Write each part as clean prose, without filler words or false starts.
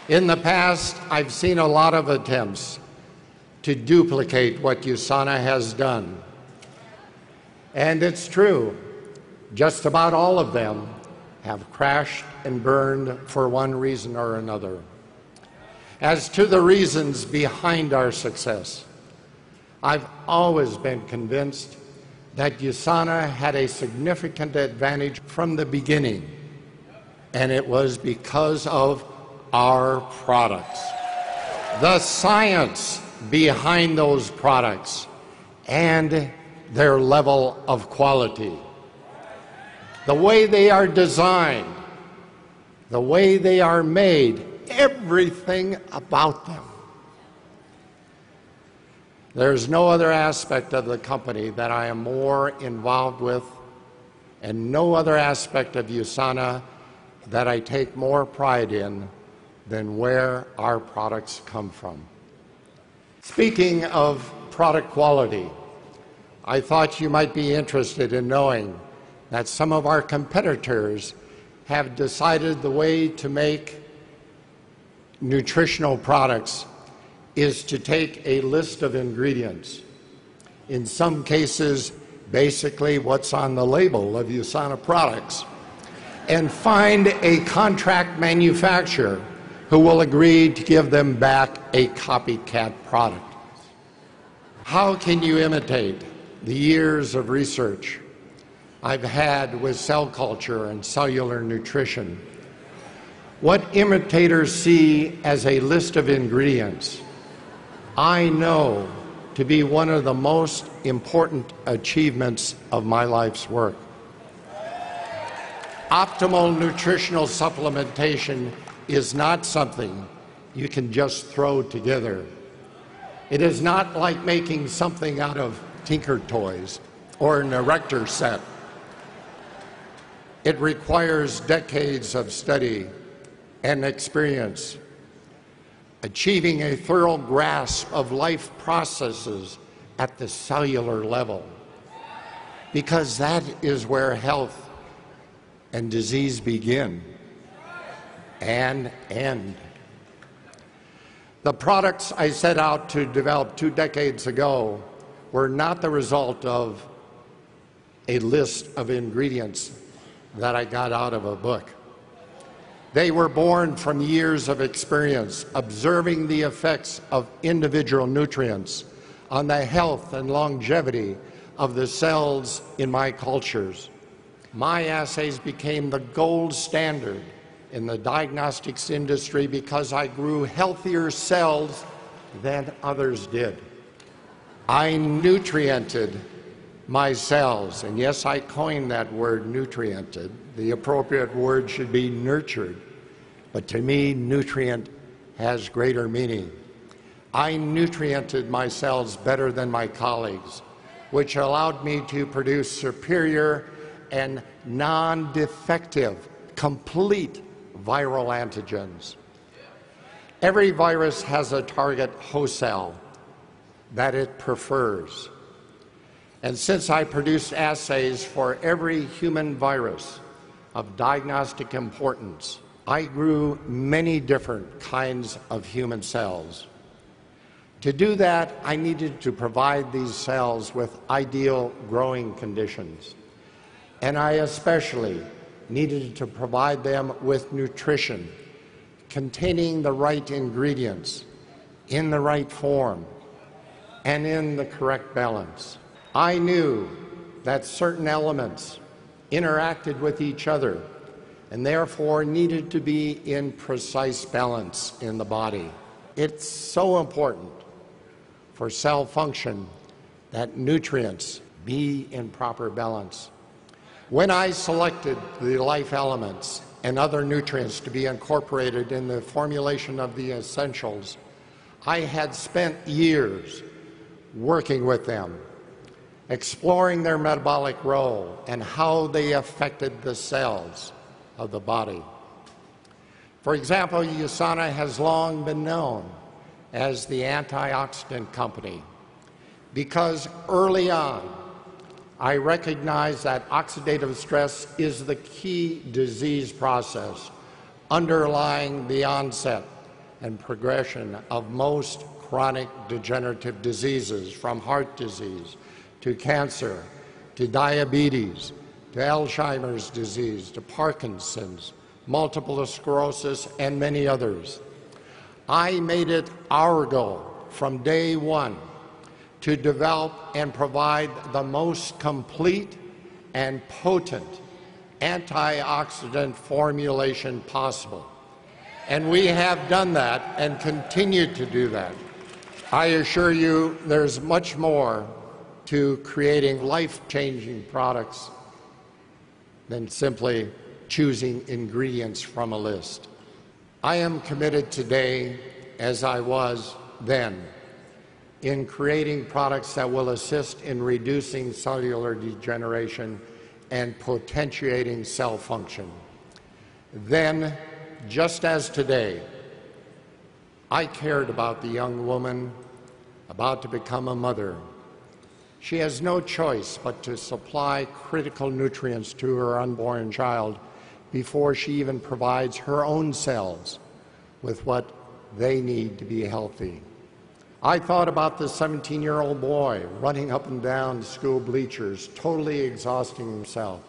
In the past, I've seen a lot of attempts to duplicate what USANA has done. And it's true, just about all of them have crashed and burned for one reason or another. As to the reasons behind our success, I've always been convinced that USANA had a significant advantage from the beginning, and it was because of our products. The science behind those products and their level of quality. The way they are designed, the way they are made, everything about them. There's no other aspect of the company that I am more involved with, and no other aspect of USANA that I take more pride in than where our products come from. Speaking of product quality, I thought you might be interested in knowing that some of our competitors have decided the way to make nutritional products is to take a list of ingredients. In some cases, basically what's on the label of USANA products, and find a contract manufacturer who will agree to give them back a copycat product. How can you imitate the years of research I've had with cell culture and cellular nutrition? What imitators see as a list of ingredients, I know to be one of the most important achievements of my life's work. Optimal nutritional supplementation is not something you can just throw together. It is not like making something out of Tinker Toys or an erector set. It requires decades of study and experience, achieving a thorough grasp of life processes at the cellular level, because that is where health and disease begin and end. The products I set out to develop 2 decades ago were not the result of a list of ingredients that I got out of a book. They were born from years of experience observing the effects of individual nutrients on the health and longevity of the cells in my cultures. My assays became the gold standard in the diagnostics industry because I grew healthier cells than others did. I nutriented my cells, and yes, I coined that word, nutriented. The appropriate word should be nurtured, but to me, nutrient has greater meaning. I nutriented my cells better than my colleagues, which allowed me to produce superior and non-defective, complete viral antigens. Every virus has a target host cell that it prefers. And since I produced assays for every human virus of diagnostic importance, I grew many different kinds of human cells. To do that, I needed to provide these cells with ideal growing conditions. And I especially needed to provide them with nutrition containing the right ingredients in the right form and in the correct balance. I knew that certain elements interacted with each other and therefore needed to be in precise balance in the body. It's so important for cell function that nutrients be in proper balance. When I selected the life elements and other nutrients to be incorporated in the formulation of the essentials, I had spent years working with them, exploring their metabolic role and how they affected the cells of the body. For example, USANA has long been known as the antioxidant company because early on I recognized that oxidative stress is the key disease process underlying the onset and progression of most chronic degenerative diseases, from heart disease to cancer to diabetes to Alzheimer's disease to Parkinson's, multiple sclerosis, and many others. I made it our goal from day one to develop and provide the most complete and potent antioxidant formulation possible. And we have done that and continue to do that. I assure you there's much more to creating life-changing products than simply choosing ingredients from a list. I am committed today, as I was then, in creating products that will assist in reducing cellular degeneration and potentiating cell function. Then, just as today, I cared about the young woman about to become a mother. She has no choice but to supply critical nutrients to her unborn child before she even provides her own cells with what they need to be healthy. I thought about the 17-year-old boy running up and down school bleachers, totally exhausting himself,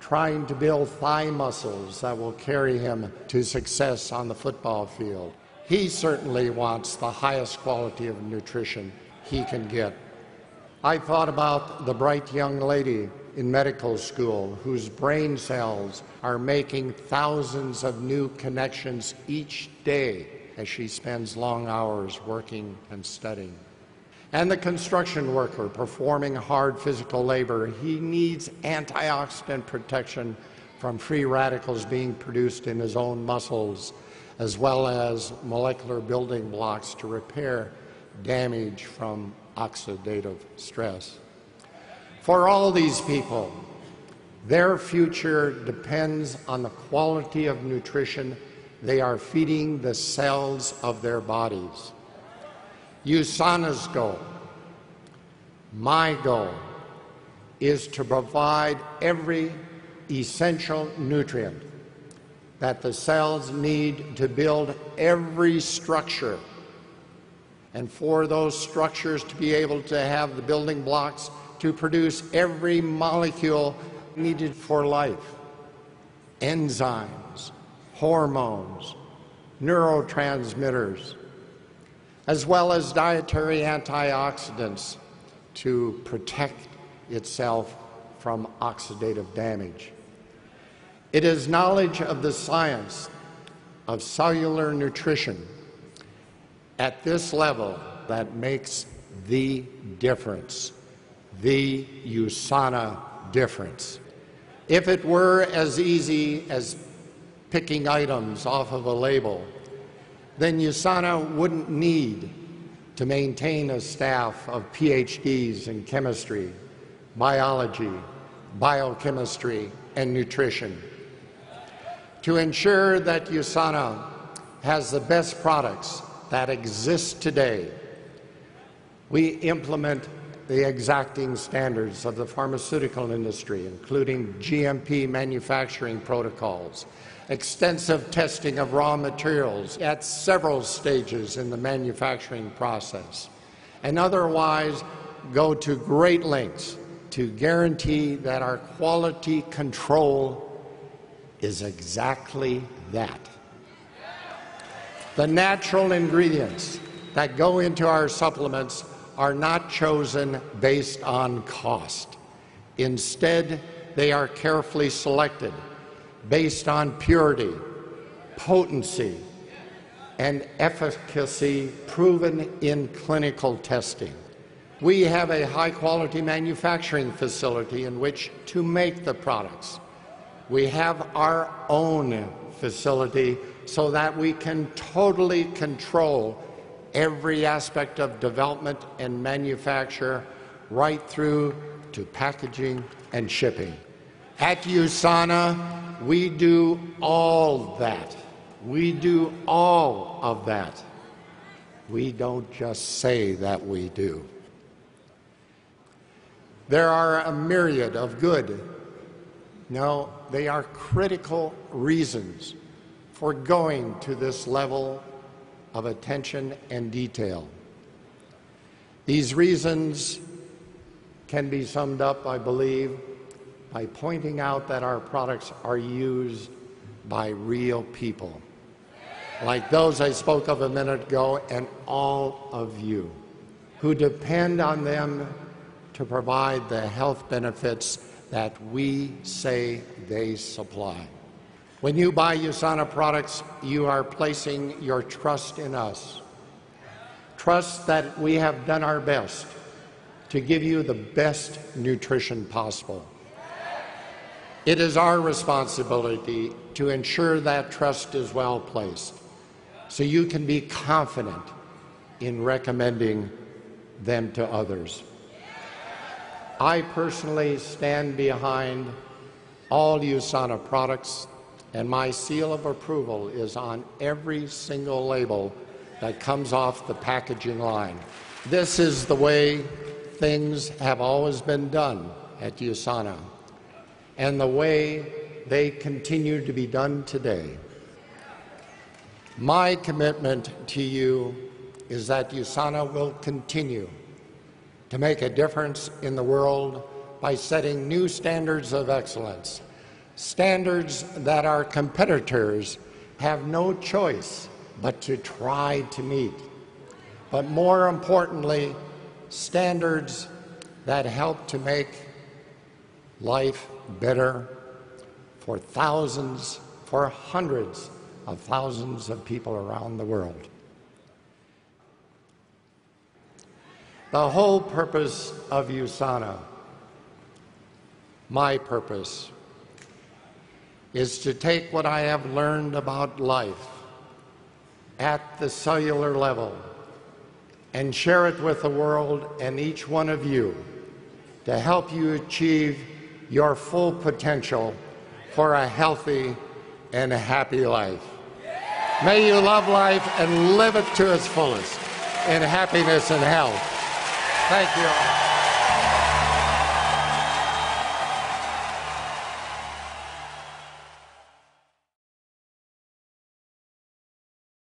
trying to build thigh muscles that will carry him to success on the football field. He certainly wants the highest quality of nutrition he can get. I thought about the bright young lady in medical school whose brain cells are making thousands of new connections each day as she spends long hours working and studying. And the construction worker performing hard physical labor, he needs antioxidant protection from free radicals being produced in his own muscles, as well as molecular building blocks to repair damage from oxidative stress. For all these people, their future depends on the quality of nutrition they are feeding the cells of their bodies. USANA's goal, my goal, is to provide every essential nutrient that the cells need to build every structure, and for those structures to be able to have the building blocks to produce every molecule needed for life: enzymes, hormones, neurotransmitters, as well as dietary antioxidants to protect itself from oxidative damage. It is knowledge of the science of cellular nutrition at this level that makes the difference, the USANA difference. If it were as easy as picking items off of a label, then USANA wouldn't need to maintain a staff of PhDs in chemistry, biology, biochemistry, and nutrition. To ensure that USANA has the best products that exist today, we implement the exacting standards of the pharmaceutical industry, including GMP manufacturing protocols, extensive testing of raw materials at several stages in the manufacturing process, and otherwise go to great lengths to guarantee that our quality control is exactly that. The natural ingredients that go into our supplements are not chosen based on cost. Instead, they are carefully selected based on purity, potency, and efficacy proven in clinical testing. We have a high-quality manufacturing facility in which to make the products. We have our own facility so that we can totally control every aspect of development and manufacture, right through to packaging and shipping. At USANA, we do all that. We do all of that. We don't just say that we do. There are a myriad of good, no, they are critical reasons for going to this level of attention and detail. These reasons can be summed up, I believe, by pointing out that our products are used by real people, like those I spoke of a minute ago, and all of you who depend on them to provide the health benefits that we say they supply. When you buy USANA products, you are placing your trust in us. Trust that we have done our best to give you the best nutrition possible. It is our responsibility to ensure that trust is well placed, so you can be confident in recommending them to others. I personally stand behind all USANA products, and my seal of approval is on every single label that comes off the packaging line. This is the way things have always been done at USANA, and the way they continue to be done today. My commitment to you is that USANA will continue to make a difference in the world by setting new standards of excellence, standards that our competitors have no choice but to try to meet. But more importantly, standards that help to make life better for thousands, for hundreds of thousands of people around the world. The whole purpose of USANA, my purpose, is to take what I have learned about life at the cellular level and share it with the world and each one of you to help you achieve your full potential for a healthy and a happy life. May you love life and live it to its fullest in happiness and health. Thank you all.